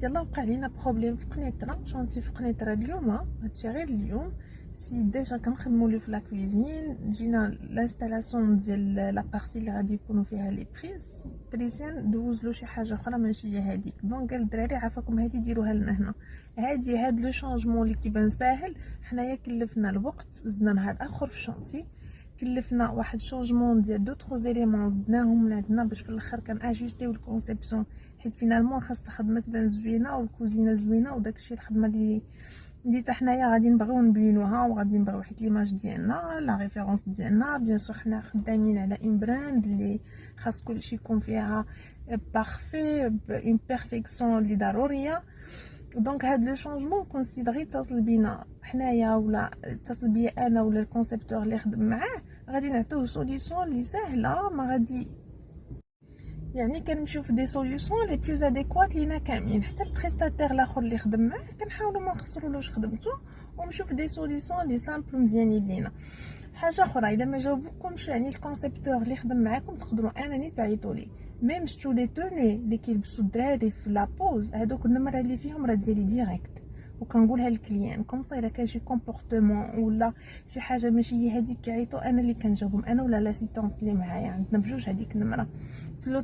يلا وقع لينا بروبليم في قنيطره، شونتي في قنيطره اليوم، هادشي غير اليوم. سي ديجا كنخدموا ليه في لا كويزين، جينا لانستالاسيون ديال لا بارتي اللي غادي يكونوا فيها لي بريز تريسيان، دوز له شي حاجه اخرى ماشي هي هذيك. دونك قال الدراري عافاكم هادي ديروها لنا هنا. هاد لو شونجمون اللي كيبان ساهل، حنايا كلفنا الوقت، زدنا نهار اخر في الشونتي، كلفنا واحد شونجمون ديال دوطخ زيليمون زدناهم من عندنا باش في الاخر كان اجوستيو الكونسيبسيون، حيت فينالمون خاص الخدمه تبان زوينه والكوزينه زوينه، وداكشي الخدمه اللي حتى حنايا غادي نبغيو نبينوها، وغادي نبغيو حيت ليماج ديالنا لا ريفيرونس ديالنا. بيان سور حنا خدامين على ان براند اللي خاص كلشي يكون فيها بارفي بون بيرفيكسيون اللي ضروريه. دونك هاد لو شونجمون كونسيدري اتصل بينا حنايا ولا اتصل بيا انا ولا الكونسيبتور اللي خدم معاه، غادي نعطيوه سوليسيون اللي ساهله، ما غادي يعني كنمشيو في دي سوليوشن لي بلوز اديكوات لينا كاملين. حتى البريستاتير الاخر اللي خدم معاه كنحاولوا ما نخسرولوش خدمته ونمشيو في دي سوليوشن لي سامبل مزيانين لينا. حاجه اخرى، الا ما جاوبكمش يعني الكونسيبتور اللي خدم معاكم، تقدروا انني تعيطوا لي. ميم شتو لي توني اللي كيلبسوا الدراري في لابوز، هذوك النمره اللي فيهم راه ديالي ديريكت، وكنقولها للكليان كوم صا الا كان شي كومبورتمون ولا شي حاجه ماشي هي هذيك كيعيطوا انا اللي كنجاوبهم، انا ولا لاسيستونت اللي معايا، عندنا بجوج هذيك النمره في لو